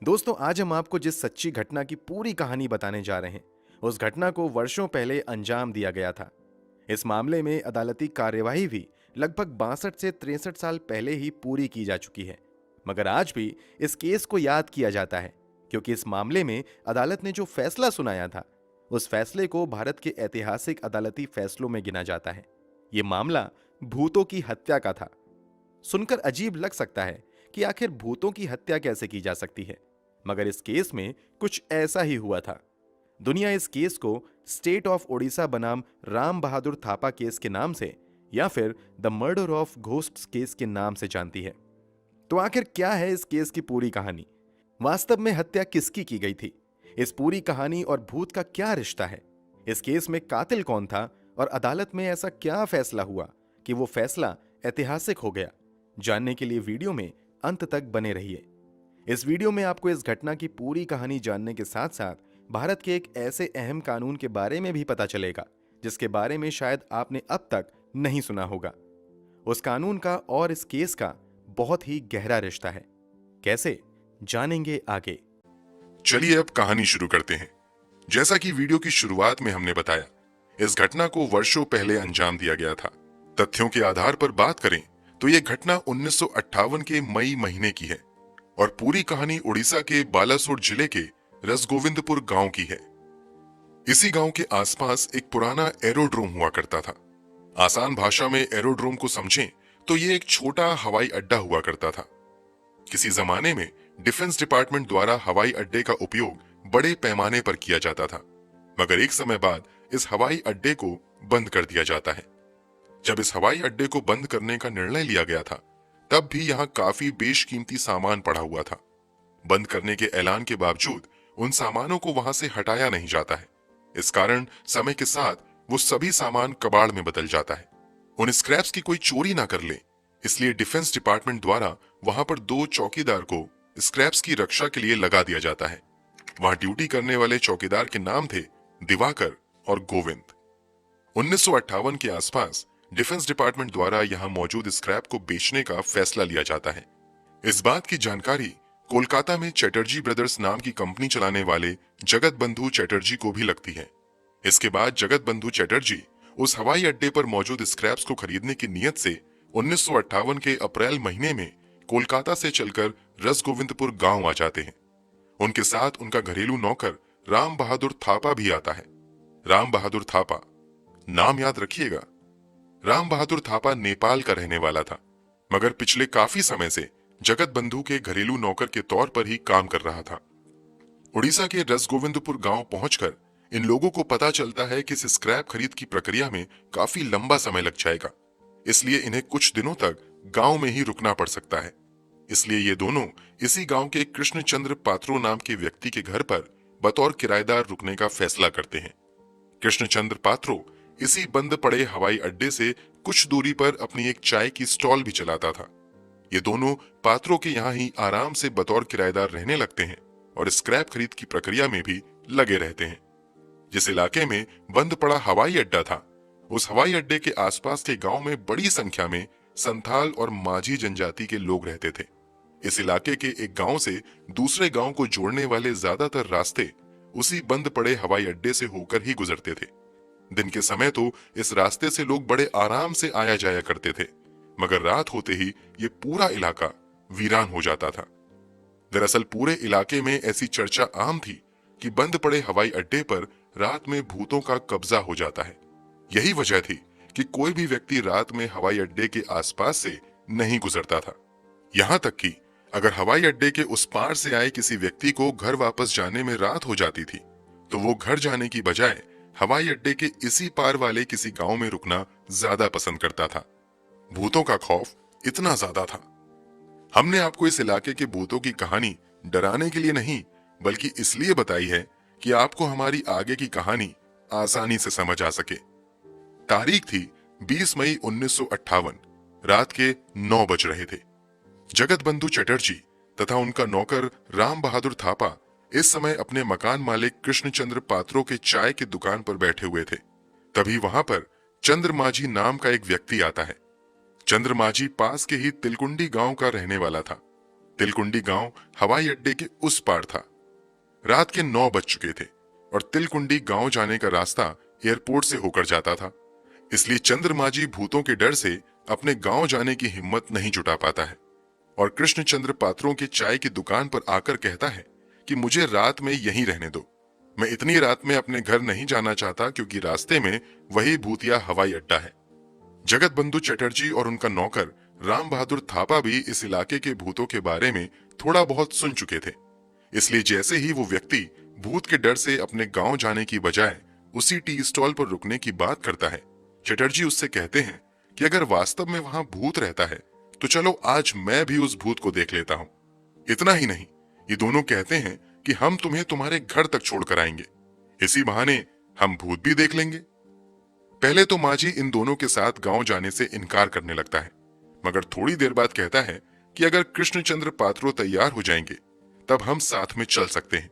दोस्तों, आज हम आपको जिस सच्ची घटना की पूरी कहानी बताने जा रहे हैं, उस घटना को वर्षों पहले अंजाम दिया गया था। इस मामले में अदालती कार्यवाही भी लगभग 62 से 63 साल पहले ही पूरी की जा चुकी है। मगर आज भी इस केस को याद किया जाता है, क्योंकि इस मामले में अदालत ने जो फैसला सुनाया था, उस फैसले को भारत के ऐतिहासिक अदालती फैसलों में गिना जाता है। ये मामला भूतों की हत्या का था। सुनकर अजीब लग सकता है कि आखिर भूतों की हत्या कैसे की जा सकती है, मगर इस केस में कुछ ऐसा ही हुआ था। दुनिया इस केस को स्टेट ऑफ ओडिशा बनाम राम बहादुर थापा केस के नाम से या फिर the murder of ghosts case के नाम से जानती है। तो आखिर क्या है इस केस की पूरी कहानी? वास्तव में हत्या किसकी की गई थी? इस पूरी कहानी और भूत का क्या रिश्ता है? इस केस में कातिल कौन था और अदालत में ऐसा क्या फैसला हुआ कि वो फैसला ऐतिहासिक हो गया? जानने के लिए वीडियो में अंत तक बने रहिए। इस वीडियो में आपको इस घटना की पूरी कहानी जानने के साथ साथ भारत के एक ऐसे अहम कानून के बारे में भी पता चलेगा जिसके बारे में शायद आपने अब तक नहीं सुना होगा। उस कानून का और इस केस का बहुत ही गहरा रिश्ता है। कैसे, जानेंगे आगे। चलिए अब कहानी शुरू करते हैं। जैसा कि वीडियो की शुरुआत में हमने बताया, इस घटना को वर्षों पहले अंजाम दिया गया था। तथ्यों के आधार पर बात करें तो यह घटना 1958 के मई महीने की है और पूरी कहानी उड़ीसा के बालासोर जिले के रसगोविंदपुर गांव की है। इसी गांव के आसपास एक पुराना एरोड्रोम हुआ करता था। आसान भाषा में एरोड्रोम को समझें तो ये एक छोटा हवाई अड्डा हुआ करता था। किसी जमाने में डिफेंस डिपार्टमेंट द्वारा हवाई अड्डे का उपयोग बड़े पैमाने पर किया जाता था, मगर एक समय बाद इस हवाई अड्डे को बंद कर दिया जाता है। जब इस हवाई अड्डे को बंद करने का निर्णय लिया गया था, तब भी यहाँ काफी बेशकीमती सामान पड़ा हुआ था। बंद करने के ऐलान के बावजूद उन सामानों को वहां से हटाया नहीं जाता है। इस कारण समय के साथ वो सभी सामान कबाड़ में बदल जाता है। उन स्क्रैप्स की कोई चोरी ना कर ले, इसलिए डिफेंस डिपार्टमेंट द्वारा वहां पर 2 चौकीदार को स्क्रैप्स की रक्षा के लिए लगा दिया जाता है। वहां ड्यूटी करने वाले चौकीदार के नाम थे दिवाकर और गोविंद। 1958 के आसपास डिफेंस डिपार्टमेंट द्वारा यहां मौजूद स्क्रैप को बेचने का फैसला लिया जाता है। इस बात की जानकारी कोलकाता में चैटर्जी ब्रदर्स नाम की कंपनी चलाने वाले जगत बंधु चैटर्जी को भी लगती है। इसके बाद जगत बंधु चैटर्जी उस हवाई अड्डे पर मौजूद स्क्रैप्स को खरीदने की नीयत से 1958 के अप्रैल महीने में कोलकाता से चलकर रसगोविंदपुर गांव आ जाते हैं। उनके साथ उनका घरेलू नौकर राम बहादुर थापा भी आता है। राम बहादुर थापा, नाम याद रखिएगा। राम बहादुर थापा नेपाल का रहने वाला था, मगर पिछले काफी समय से जगत बंधु के घरेलू नौकर के तौर पर ही काम कर रहा था। उड़ीसा के रसगोविंदपुर गांव पहुंचकर इन लोगों को पता चलता है कि इस स्क्रैप खरीद की प्रक्रिया में काफी लंबा समय लग जाएगा, इसलिए इन्हें कुछ दिनों तक गांव में ही रुकना पड़ सकता है। इसलिए ये दोनों इसी गांव के कृष्णचंद्र पात्रो नाम के व्यक्ति के घर पर बतौर किराएदार रुकने का फैसला करते हैं। कृष्णचंद्र पात्रो इसी बंद पड़े हवाई अड्डे से कुछ दूरी पर अपनी एक चाय की स्टॉल भी चलाता था। ये दोनों पात्रों के यहाँ ही आराम से बतौर किराएदार रहने लगते हैं और स्क्रैप खरीद की प्रक्रिया में भी लगे रहते हैं। जिस इलाके में बंद पड़ा हवाई अड्डा था, उस हवाई अड्डे के आसपास के गांव में बड़ी संख्या में संथाल और माझी जनजाति के लोग रहते थे। इस इलाके के एक गांव से दूसरे गांव को जोड़ने वाले ज्यादातर रास्ते उसी बंद पड़े हवाई अड्डे से होकर ही गुजरते थे। दिन के समय तो इस रास्ते से लोग बड़े आराम से आया जाया करते थे, मगर रात होते ही ये पूरा इलाका वीरान हो जाता था। दरअसल पूरे इलाके में ऐसी चर्चा आम थी कि बंद पड़े हवाई अड्डे पर रात में भूतों का कब्जा हो जाता है। यही वजह थी कि कोई भी व्यक्ति रात में हवाई अड्डे के आसपास से नहीं गुजरता था। यहाँ तक कि अगर हवाई अड्डे के उस पार से आए किसी व्यक्ति को घर वापस जाने में रात हो जाती थी, तो वो घर जाने की बजाय हवाई अड्डे के इसी पार वाले किसी गांव में रुकना ज्यादा पसंद करता था। भूतों का खौफ इतना ज्यादा था। हमने आपको इस इलाके के भूतों की कहानी डराने के लिए नहीं, बल्कि इसलिए बताई है कि आपको हमारी आगे की कहानी आसानी से समझ आ सके। तारीख थी 20 मई 1958। रात के 9 बज रहे थे। जगत बंधु चटर्जी तथा उनका नौकर राम बहादुर थापा इस समय अपने मकान मालिक कृष्णचंद्र पात्रो के चाय की दुकान पर बैठे हुए थे। तभी वहां पर चंद्रमाझी नाम का एक व्यक्ति आता है। चंद्रमाझी पास के ही तिलकुंडी गांव का रहने वाला था। तिलकुंडी गांव हवाई अड्डे के उस पार था। रात के 9 बज चुके थे और तिलकुंडी गांव जाने का रास्ता एयरपोर्ट से होकर जाता था। इसलिए चंद्रमाजी भूतों के डर से अपने गांव जाने की हिम्मत नहीं जुटा पाता है और कृष्णचंद्र पात्रों के चाय की दुकान पर आकर कहता है कि मुझे रात में यहीं रहने दो। मैं इतनी रात में अपने घर नहीं जाना चाहता क्योंकि रास्ते में वही भूतिया हवाई अड्डा है। जगत बंधु चटर्जी और उनका नौकर राम बहादुर थापा भी इस इलाके के भूतों के बारे में थोड़ा बहुत सुन चुके थे। इसलिए जैसे ही वो व्यक्ति भूत के डर से अपने गांव जाने की बजाय उसी टी स्टॉल पर रुकने की बात करता है, चटर्जी उससे कहते हैं कि अगर वास्तव में वहां भूत रहता है तो चलो आज मैं भी उस भूत को देख लेता हूं। इतना ही नहीं, ये दोनों कहते हैं कि हम तुम्हें तुम्हारे घर तक छोड़कर आएंगे, इसी बहाने हम भूत भी देख लेंगे। पहले तो माजी इन दोनों के साथ गांव जाने से इनकार करने लगता है, मगर थोड़ी देर बाद कहता है कि अगर कृष्णचंद्र पात्रो तैयार हो जाएंगे तब हम साथ में चल सकते हैं।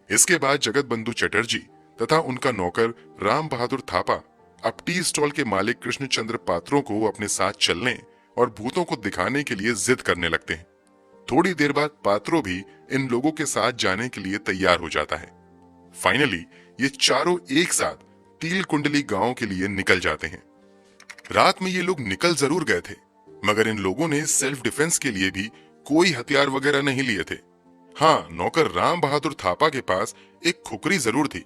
इसके बाद जगत बंधु चटर्जी तथा उनका नौकर राम बहादुर थापा अब टी स्टॉल के मालिक कृष्णचंद्र पात्रों को अपने साथ चलने और भूतों को दिखाने के लिए जिद करने लगते हैं। थोड़ी देर बाद पात्रो भी इन लोगों के साथ जाने के लिए तैयार हो जाता है। फाइनली ये चारों एक साथ तिल कुंडली गांव के लिए निकल जाते हैं। रात में ये लोग निकल जरूर गए थे, मगर इन लोगों ने सेल्फ डिफेंस के लिए भी कोई हथियार वगैरह नहीं लिए थे। हाँ, नौकर राम बहादुर थापा के पास एक खुकरी जरूर थी।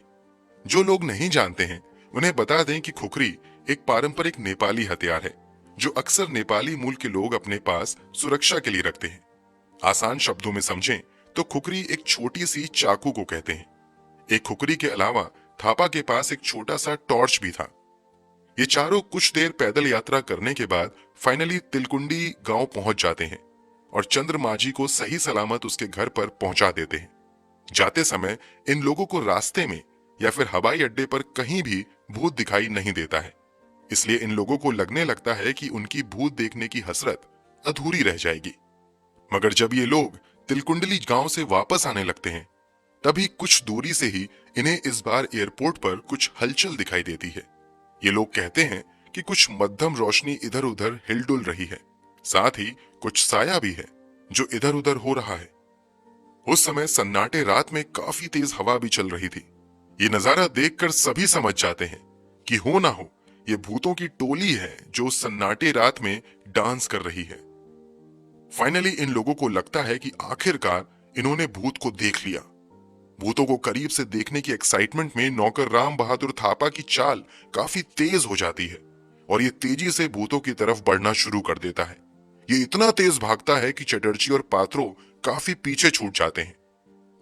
जो लोग नहीं जानते हैं उन्हें बता दें कि खुकरी एक पारंपरिक नेपाली हथियार है जो अक्सर नेपाली मूल के लोग अपने पास सुरक्षा के लिए रखते हैं। आसान शब्दों में समझें तो खुकरी एक छोटी सी चाकू को कहते हैं। एक खुकरी के अलावा थापा के पास एक छोटा सा टॉर्च भी था। ये चारों कुछ देर पैदल यात्रा करने के बाद फाइनली तिलकुंडी गांव पहुंच जाते हैं और चंद्रमाजी को सही सलामत उसके घर पर पहुंचा देते हैं। जाते समय इन लोगों को रास्ते में या फिर हवाई अड्डे पर कहीं भी भूत दिखाई नहीं देता है, इसलिए इन लोगों को लगने लगता है कि उनकी भूत देखने की हसरत अधूरी रह जाएगी। मगर जब ये लोग तिलकुंडली गांव से वापस आने लगते हैं तभी कुछ दूरी से ही इन्हें इस बार एयरपोर्ट पर कुछ हलचल दिखाई देती है। ये लोग कहते हैं कि कुछ मध्यम रोशनी इधर उधर हिलडुल रही है, साथ ही कुछ साया भी है जो इधर उधर हो रहा है। उस समय सन्नाटे रात में काफी तेज हवा भी चल रही थी। ये नजारा देखकर सभी समझ जाते हैं कि हो ना हो ये भूतों की टोली है जो सन्नाटे रात में डांस कर रही है। फाइनली इन लोगों को लगता है कि आखिरकार इन्होंने भूत को देख लिया। भूतों को करीब से देखने की एक्साइटमेंट में नौकर राम बहादुर थापा की चाल काफी तेज हो जाती है और ये तेजी से भूतों की तरफ बढ़ना शुरू कर देता है। ये इतना तेज भागता है कि चटर्जी और पात्रो काफी पीछे छूट जाते हैं।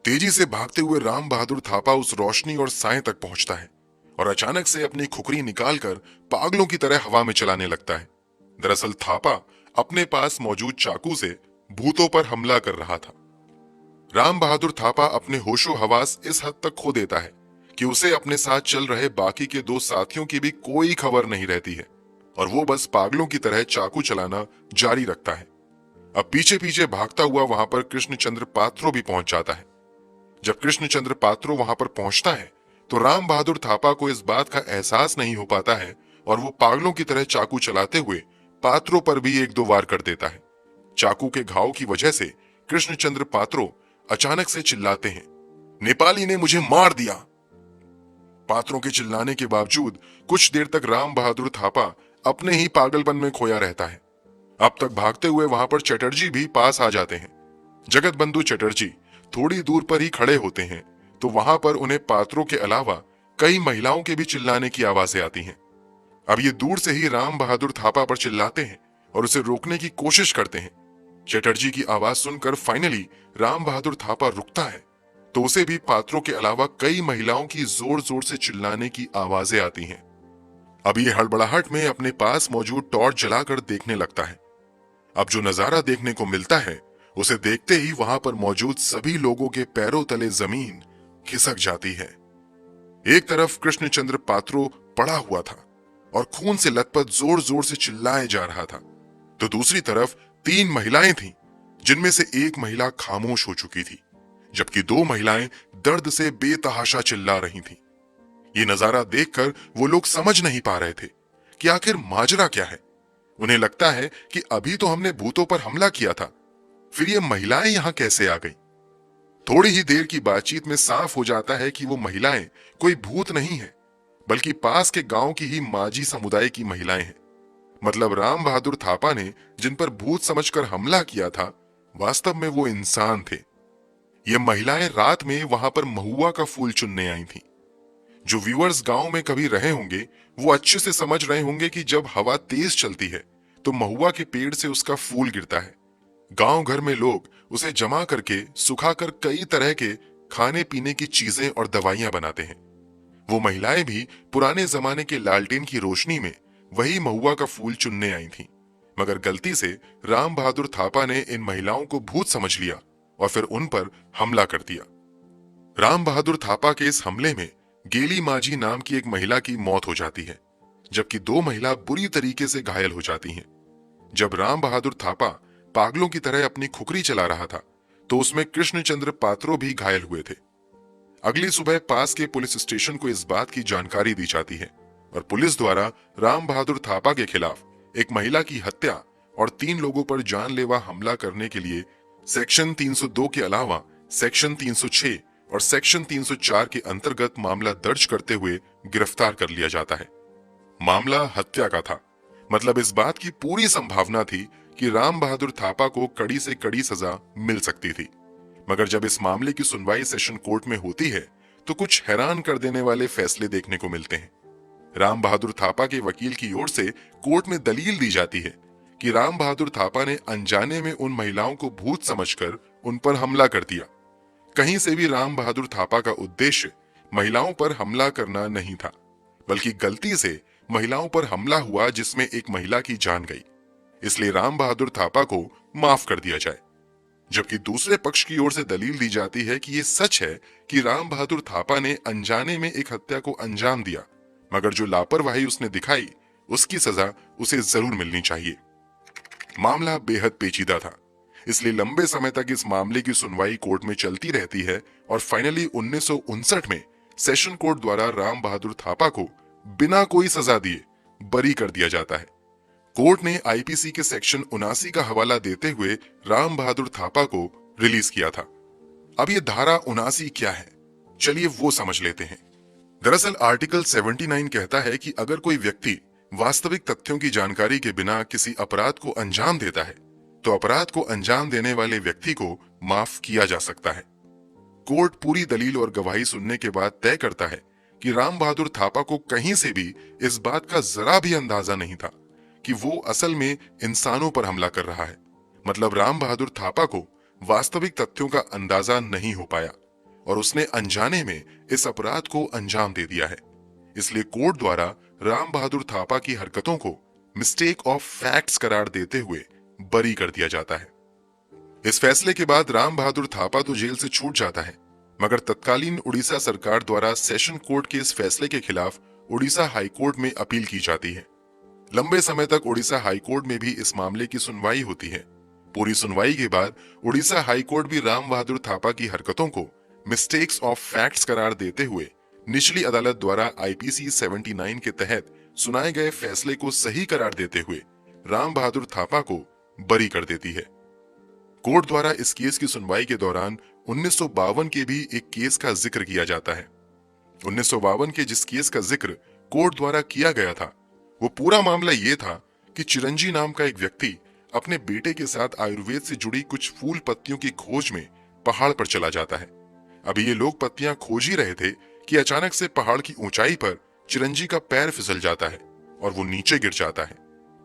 तेजी से भागते हुए राम बहादुर थापा उस रोशनी और साए तक पहुंचता है और अचानक से अपनी खुकरी निकालकर पागलों की तरह हवा में चलाने लगता है। दरअसल थापा अपने पास मौजूद चाकू से भूतों पर हमला कर रहा था। राम बहादुर थापा अपने होशो हवास इस हद तक खो देता है कि उसे अपने साथ चल रहे बाकी के 2 साथियों की भी कोई खबर नहीं रहती है और वो बस पागलों की तरह चाकू चलाना जारी रखता है। अब पीछे पीछे भागता हुआ वहां पर कृष्णचंद्र पात्रो भी पहुंच जाता है। जब कृष्णचंद्र पात्रो वहां पर पहुंचता है तो राम बहादुर थापा को इस बात का एहसास नहीं हो पाता है और वो पागलों की तरह चाकू चलाते हुए पात्रो पर भी 1-2 वार कर देता है। चाकू के घाव की वजह से कृष्णचंद्र पात्रो अचानक से चिल्लाते हैं, नेपाली ने मुझे मार दिया। पात्रों के चिल्लाने के बावजूद कुछ देर तक राम बहादुर थापा अपने ही पागलपन में खोया रहता है। अब तक भागते हुए वहां पर चटर्जी भी पास आ जाते हैं। जगत बंधु चटर्जी थोड़ी दूर पर ही खड़े होते हैं तो वहां पर उन्हें पात्रों के अलावा कई महिलाओं के भी चिल्लाने की आवाजें आती हैं। अब ये दूर से ही राम बहादुर थापा पर चिल्लाते हैं और उसे रोकने की कोशिश करते हैं। चटर्जी की आवाज सुनकर फाइनली राम बहादुर थापा रुकता है तो उसे भी पात्रों के अलावा कई महिलाओं की जोर जोर से चिल्लाने की आवाजें आती हैं। अब ये हड़बड़ाहट में अपने पास मौजूद टॉर्च जलाकर देखने लगता है। अब जो नजारा देखने को मिलता है उसे देखते ही वहां पर मौजूद सभी लोगों के पैरों तले जमीन खिसक जाती है। एक तरफ कृष्णचंद्र पात्रो पड़ा हुआ था और खून से लथपथ जोर जोर से चिल्लाए जा रहा था, तो दूसरी तरफ 3 महिलाएं थीं, जिनमें से एक महिला खामोश हो चुकी थी, जबकि 2 महिलाएं दर्द से बेतहाशा चिल्ला रही थीं। ये नजारा देखकर वो लोग समझ नहीं पा रहे थे कि आखिर माजरा क्या है। उन्हें लगता है कि अभी तो हमने भूतों पर हमला किया था, फिर ये महिलाएं यहां कैसे आ गई? थोड़ी ही देर की बातचीत में साफ हो जाता है कि वो महिलाएं कोई भूत नहीं है, बल्कि पास के गांव की ही माझी समुदाय की महिलाएं हैं। मतलब राम बहादुर थापा ने जिन पर भूत समझकर हमला किया था, वास्तव में वो इंसान थे। ये महिलाएं रात में वहां पर महुआ का फूल चुनने आई थीं। जो व्यूअर्स गांव में कभी रहे होंगे वो अच्छे से समझ रहे होंगे कि जब हवा तेज चलती है तो महुआ के पेड़ से उसका फूल गिरता है। गांव घर में लोग उसे जमा करके सुखाकर कई तरह के खाने पीने की चीजें और दवाइयां बनाते हैं। वो महिलाएं भी पुराने जमाने के लालटेन की रोशनी में वही महुआ का फूल चुनने आई थीं। मगर गलती से राम बहादुर थापा ने इन महिलाओं को भूत समझ लिया और फिर उन पर हमला कर दिया। राम बहादुर थापा के इस हमले में गेली माझी नाम की एक महिला की मौत हो जाती है, जबकि 2 महिला बुरी तरीके से घायल हो जाती हैं। जब राम बहादुर थापा पागलों की तरह अपनी खुखरी चला रहा था तो उसमें कृष्णचंद्र पात्रो भी घायल हुए थे। अगली सुबह पास के पुलिस स्टेशन को इस बात की जानकारी दी जाती है और पुलिस द्वारा राम बहादुर थापा के खिलाफ एक महिला की हत्या और 3 लोगों पर जानलेवा हमला करने के लिए सेक्शन 302 के अलावा सेक्शन 306 और सेक्शन 304 के अंतर्गत मामला दर्ज करते हुए गिरफ्तार कर लिया जाता है। मामला हत्या का था, मतलब इस बात की पूरी संभावना थी कि राम बहादुर थापा को कड़ी से कड़ी सजा मिल सकती थी। मगर जब इस मामले की सुनवाई सेशन कोर्ट में होती है तो कुछ हैरान कर देने वाले फैसले देखने को मिलते हैं। राम बहादुर थापा के वकील की ओर से कोर्ट में दलील दी जाती है कि राम बहादुर थापा ने अनजाने में उन महिलाओं को भूत समझकर उन पर हमला कर दिया। कहीं से भी राम बहादुर थापा का उद्देश्य महिलाओं पर हमला करना नहीं था, बल्कि गलती से महिलाओं पर हमला हुआ जिसमें एक महिला की जान गई, इसलिए राम बहादुर थापा को माफ कर दिया जाए। जबकि दूसरे पक्ष की ओर से दलील दी जाती है कि ये सच है कि राम बहादुर थापा ने अनजाने में एक हत्या को अंजाम दिया, मगर जो लापरवाही उसने दिखाई उसकी सजा उसे जरूर मिलनी चाहिए। मामला बेहद पेचीदा था, इसलिए लंबे समय तक इस मामले की सुनवाई कोर्ट में चलती रहती है और फाइनली 1959 में सेशन कोर्ट द्वारा राम बहादुर थापा को बिना कोई सजा दिए बरी कर दिया जाता है। कोर्ट ने आईपीसी के सेक्शन 79 का हवाला देते हुए राम बहादुर थापा को रिलीज किया था। अब ये धारा 79 क्या है, चलिए वो समझ लेते हैं। दरअसल आर्टिकल 79 कहता है कि अगर कोई व्यक्ति वास्तविक तथ्यों की जानकारी के बिना किसी अपराध को अंजाम देता है तो अपराध को अंजाम देने वाले व्यक्ति को माफ किया जा सकता है। कोर्ट पूरी दलील और गवाही सुनने के बाद तय करता है कि राम बहादुर थापा को कहीं से भी इस बात का जरा भी अंदाजा नहीं था कि वो असल में इंसानों पर हमला कर रहा है। मतलब राम बहादुर थापा को वास्तविक तथ्यों का अंदाजा नहीं हो पाया और उसने अनजाने में इस अपराध को अंजाम दे दिया है। इसलिए कोर्ट द्वारा राम बहादुर थापा की हरकतों को मिस्टेक ऑफ फैक्ट्स करार देते हुए बरी कर दिया जाता है। इस फैसले के बाद राम बहादुर थापा तो जेल से छूट जाता है, मगर तत्कालीन उड़ीसा सरकार द्वारा सेशन कोर्ट के इस फैसले के खिलाफ उड़ीसा हाईकोर्ट में अपील की जाती है। लंबे समय तक उड़ीसा हाईकोर्ट में भी इस मामले की सुनवाई होती है। पूरी सुनवाई के बाद उड़ीसा हाईकोर्ट भी राम बहादुर थापा की हरकतों को मिस्टेक्स ऑफ फैक्ट्स करार देते हुए निचली अदालत द्वारा आईपीसी 79 के तहत सुनाए गए फैसले को सही करार देते हुए राम बहादुर थापा को बरी कर देती है। कोर्ट द्वारा इस केस की सुनवाई के दौरान 1952 के भी एक केस का जिक्र किया जाता है। 1952 के जिस केस का जिक्र कोर्ट द्वारा किया गया था वो पूरा मामला ये था कि चिरंजी नाम का एक व्यक्ति अपने बेटे के साथ आयुर्वेद से जुड़ी कुछ फूल पत्तियों की खोज में पहाड़ पर चला जाता है। अभी ये लोग पत्तियां खोज ही रहे थे कि अचानक से पहाड़ की ऊंचाई पर चिरंजी का पैर फिसल जाता है और वो नीचे गिर जाता है।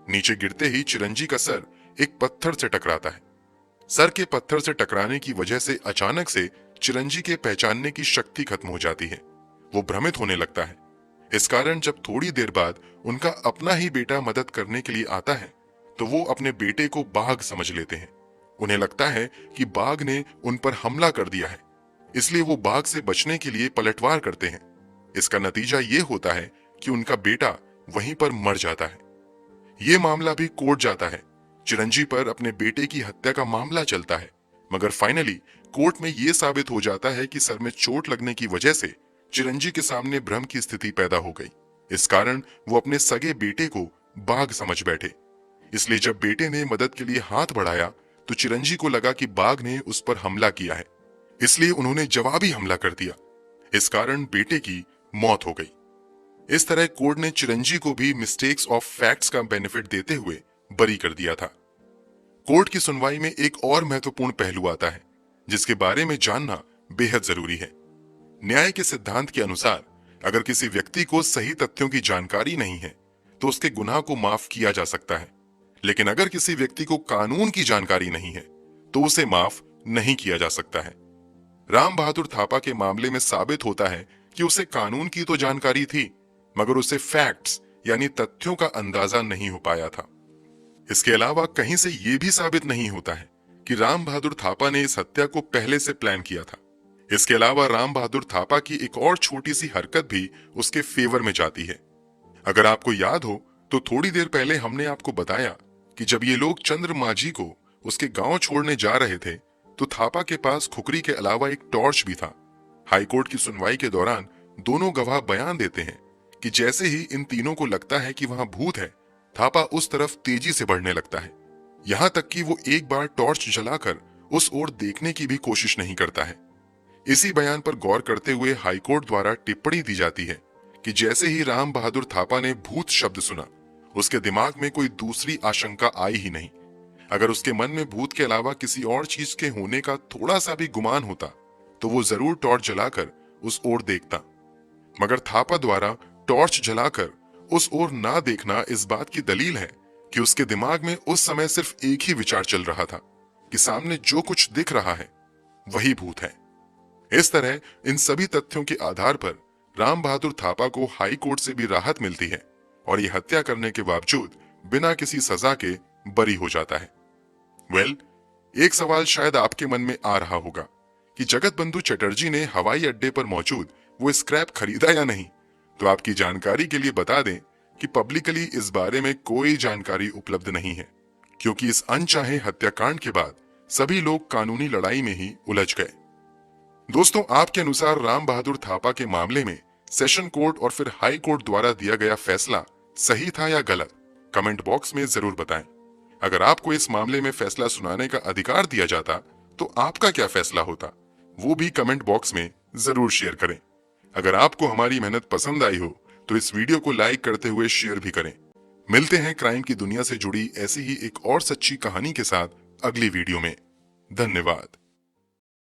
नीचे गिरते ही चिरंजी का सर एक पत्थर से टकराता है। सर के पत्थर से टकराने की वजह से अचानक से चिरंजी के पहचानने की शक्ति खत्म हो जाती है। वो भ्रमित होने लगता है। इस कारण जब थोड़ी देर बाद उनका अपना ही बेटा मदद करने के लिए आता है तो वो अपने बेटे को बाघ समझ लेते हैं। उन्हें लगता है कि बाघ ने उन पर हमला कर दिया है, इसलिए वो बाघ से बचने के लिए पलटवार करते हैं। इसका नतीजा ये होता है कि उनका बेटा वहीं पर मर जाता है। ये मामला भी कोर्ट जाता है। चिरंजी पर अपने बेटे की हत्या का मामला चलता है, मगर फाइनली कोर्ट में यह साबित हो जाता है कि सर में चोट लगने की वजह से चिरंजी के सामने भ्रम की स्थिति पैदा हो गई। इस कारण वो अपने सगे बेटे को बाघ समझ बैठे। इसलिए जब बेटे ने मदद के लिए हाथ बढ़ाया तो चिरंजी को लगा कि बाघ ने उस पर हमला किया है, इसलिए उन्होंने जवाबी हमला कर दिया। इस कारण बेटे की मौत हो गई। इस तरह कोर्ट ने चिरंजी को भी मिस्टेक्स ऑफ फैक्ट्स का बेनिफिट देते हुए बरी कर दिया था। कोर्ट की सुनवाई में एक और महत्वपूर्ण पहलू आता है, जिसके बारे में जानना बेहद जरूरी है। न्याय के सिद्धांत के अनुसार अगर किसी व्यक्ति को सही तथ्यों की जानकारी नहीं है तो उसके गुनाह को माफ किया जा सकता है, लेकिन अगर किसी व्यक्ति को कानून की जानकारी नहीं है तो उसे माफ नहीं किया जा सकता है। राम बहादुर थापा के मामले में साबित होता है कि उसे कानून की तो जानकारी थी, मगर उसे फैक्ट्स यानी तथ्यों का अंदाजा नहीं हो पाया था। इसके अलावा कहीं से यह भी साबित नहीं होता है कि राम बहादुर थापा ने इस हत्या को पहले से प्लान किया था। इसके अलावा राम बहादुर थापा की एक और छोटी सी हरकत भी उसके फेवर में जाती है। अगर आपको याद हो तो थोड़ी देर पहले हमने आपको बताया कि जब ये लोग चंद्र माझी को उसके गांव छोड़ने जा रहे थे तो थापा के पास खुकरी के अलावा एक टॉर्च भी था। हाईकोर्ट की सुनवाई के दौरान दोनों गवाह बयान देते हैं कि जैसे ही इन तीनों को लगता है कि वहां भूत है, थापा उस तरफ तेजी से बढ़ने लगता है। यहां तक कि वो एक बार टॉर्च जलाकर उस ओर देखने की भी कोशिश नहीं करता है। इसी बयान पर गौर करते हुए हाईकोर्ट द्वारा टिप्पणी दी जाती है कि जैसे ही राम बहादुर थापा ने भूत शब्द सुना, उसके दिमाग में कोई दूसरी आशंका आई ही नहीं। अगर उसके मन में भूत के अलावा किसी और चीज के होने का थोड़ा सा भी गुमान होता तो वो जरूर टॉर्च जलाकर उस ओर देखता, मगर थापा द्वारा टॉर्च जलाकर उस ओर ना देखना इस बात की दलील है कि उसके दिमाग में उस समय सिर्फ एक ही विचार चल रहा था कि सामने जो कुछ दिख रहा है वही भूत है। इस तरह इन सभी तथ्यों के आधार पर राम बहादुर थापा को हाई कोर्ट से भी राहत मिलती है और ये हत्या करने के बावजूद बिना किसी सजा के बरी हो जाता है। एक सवाल शायद आपके मन में आ रहा होगा कि जगत बंधु चटर्जी ने हवाई अड्डे पर मौजूद वो स्क्रैप खरीदा या नहीं। तो आपकी जानकारी के लिए बता दें कि पब्लिकली इस बारे में कोई जानकारी उपलब्ध नहीं है, क्योंकि इस अनचाहे हत्याकांड के बाद सभी लोग कानूनी लड़ाई में ही उलझ गए। दोस्तों, आपके अनुसार राम बहादुर थापा के मामले में सेशन कोर्ट और फिर हाई कोर्ट द्वारा दिया गया फैसला सही था या गलत? कमेंट बॉक्स में जरूर बताएं। अगर आपको इस मामले में फैसला सुनाने का अधिकार दिया जाता तो आपका क्या फैसला होता, वो भी कमेंट बॉक्स में जरूर शेयर करें। अगर आपको हमारी मेहनत पसंद आई हो तो इस वीडियो को लाइक करते हुए शेयर भी करें। मिलते हैं क्राइम की दुनिया से जुड़ी ऐसी ही एक और सच्ची कहानी के साथ अगली वीडियो में। धन्यवाद।